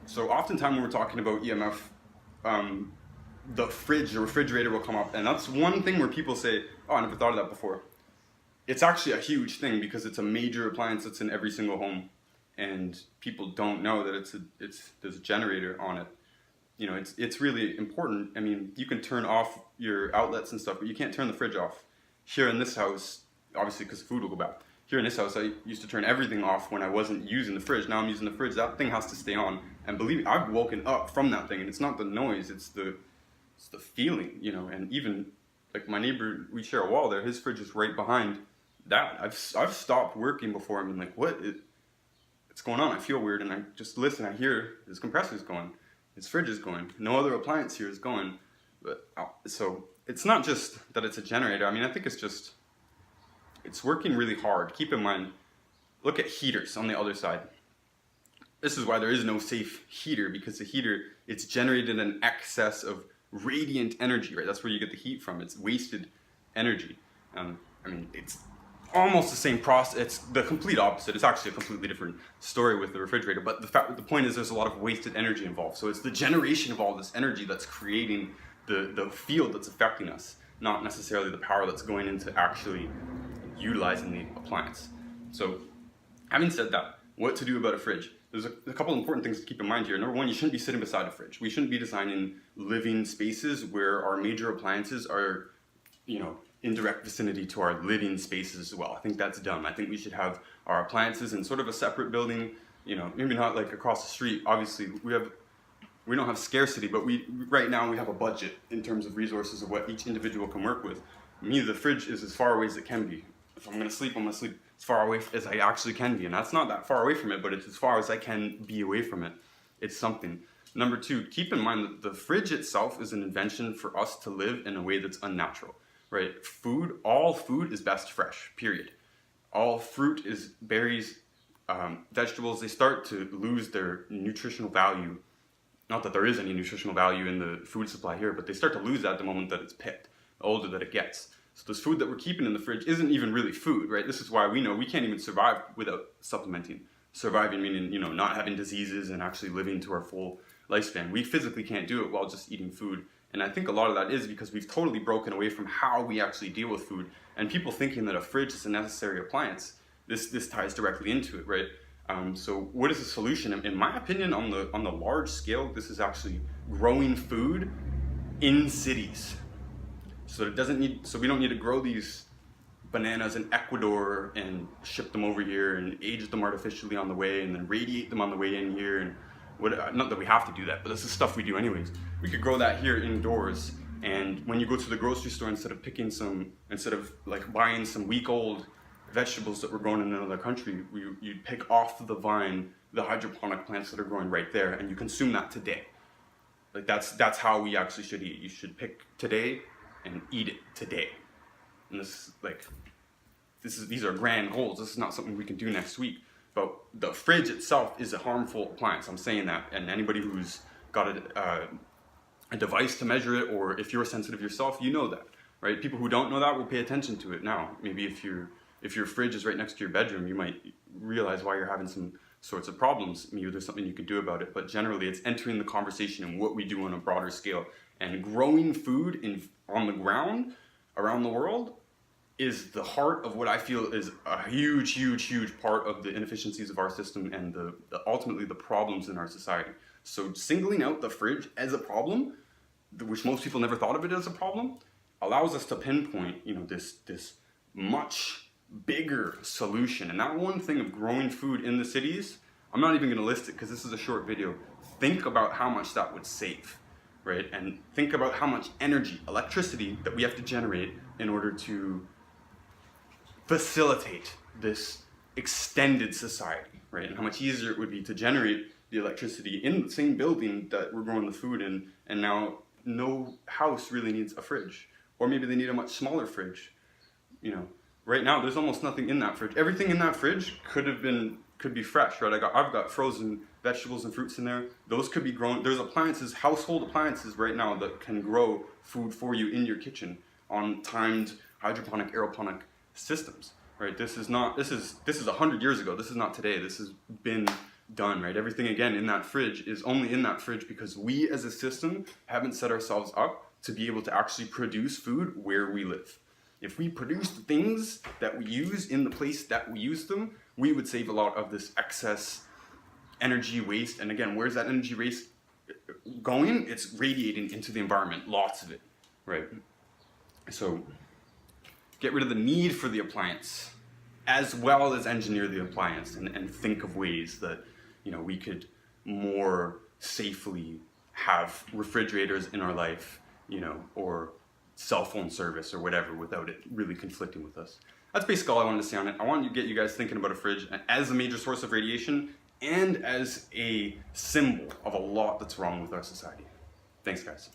So oftentimes when we're talking about EMF, the fridge, the refrigerator will come up, and that's one thing where people say, "Oh, I never thought of that before." It's actually a huge thing because it's a major appliance that's in every single home, and people don't know that there's a generator on it. You know, it's really important. I mean, you can turn off your outlets and stuff, but you can't turn the fridge off. Here in this house, obviously because food will go bad. Here in this house, I used to turn everything off when I wasn't using the fridge. Now I'm using the fridge. That thing has to stay on. And believe me, I've woken up from that thing, and it's not the noise, it's the feeling, you know. And even like my neighbor, we share a wall there. His fridge is right behind that. I've stopped working before I'm like, what's going on? I feel weird, and I just listen. I hear his compressor's going, his fridge is going. No other appliance here is going. But so it's not just that it's a generator. I mean, I think it's working really hard. Keep in mind, look at heaters on the other side. This is why there is no safe heater, because the heater, it's generated an excess of radiant energy, right? That's where you get the heat from. It's wasted energy. I mean, it's almost the same process. It's the complete opposite. It's actually a completely different story with the refrigerator. But the point is, there's a lot of wasted energy involved. So it's the generation of all this energy that's creating the field that's affecting us, not necessarily the power that's going into actually utilizing the appliance. So having said that, what to do about a fridge? There's a couple important things to keep in mind here. Number one, you shouldn't be sitting beside a fridge. We shouldn't be designing living spaces where our major appliances are, you know, in direct vicinity to our living spaces as well. I think that's dumb. I think we should have our appliances in sort of a separate building, you know, maybe not like across the street. Obviously, we don't have scarcity, but right now we have a budget in terms of resources of what each individual can work with. Me, the fridge is as far away as it can be. If I'm gonna sleep, I'm gonna sleep as far away as I actually can be. And that's not that far away from it, but it's as far as I can be away from it. It's something. Number two, keep in mind that the fridge itself is an invention for us to live in a way that's unnatural, right? All food is best fresh, period. All fruit is berries, vegetables, they start to lose their nutritional value. Not that there is any nutritional value in the food supply here, but they start to lose that the moment that it's picked, the older that it gets. So this food that we're keeping in the fridge isn't even really food, right? This is why we know we can't even survive without supplementing. Surviving meaning, you know, not having diseases and actually living to our full lifespan. We physically can't do it while just eating food. And I think a lot of that is because we've totally broken away from how we actually deal with food. And people thinking that a fridge is a necessary appliance, this ties directly into it, right? So what is the solution? In my opinion, on the large scale, this is actually growing food in cities. So we don't need to grow these bananas in Ecuador and ship them over here and age them artificially on the way and then radiate them on the way in here. And not that we have to do that, but this is stuff we do anyways. We could grow that here indoors. And when you go to the grocery store, instead of like buying some week-old vegetables that were grown in another country, you'd pick off the vine the hydroponic plants that are growing right there, and you consume that today. Like that's how we actually should eat. You should pick today and eat it today. And these are grand goals. This is not something we can do next week. But the fridge itself is a harmful appliance. I'm saying that, and anybody who's got a device to measure it, or if you're sensitive yourself, you know that, right? People who don't know that will pay attention to it now. Maybe if your fridge is right next to your bedroom, you might realize why you're having some sorts of problems. Maybe there's something you could do about it. But generally, it's entering the conversation and what we do on a broader scale. And growing food on the ground around the world is the heart of what I feel is a huge, huge, huge part of the inefficiencies of our system and ultimately the problems in our society. So singling out the fridge as a problem, which most people never thought of it as a problem, allows us to pinpoint, you know, this much bigger solution. And that one thing of growing food in the cities, I'm not even going to list it because this is a short video. Think about how much that would save, right? And think about how much energy, electricity that we have to generate in order to facilitate this extended society, right? And how much easier it would be to generate the electricity in the same building that we're growing the food in, and now no house really needs a fridge. Or maybe they need a much smaller fridge. You know, right now there's almost nothing in that fridge. Everything in that fridge could be fresh, right? I've got frozen vegetables and fruits in there. Those could be grown. There's appliances, household appliances right now that can grow food for you in your kitchen on timed hydroponic, aeroponic systems, right? This is 100 years ago. This is not today. This has been done, right? Everything, again, in that fridge is only in that fridge because we as a system haven't set ourselves up to be able to actually produce food where we live. If we produce the things that we use in the place that we use them, we would save a lot of this excess energy waste. And again, where's that energy waste going? It's radiating into the environment, lots of it, right? So get rid of the need for the appliance, as well as engineer the appliance, and think of ways that, you know, we could more safely have refrigerators in our life, you know, or cell phone service or whatever without it really conflicting with us. That's basically all I wanted to say on it. I wanted to get you guys thinking about a fridge as a major source of radiation and as a symbol of a lot that's wrong with our society. Thanks, guys.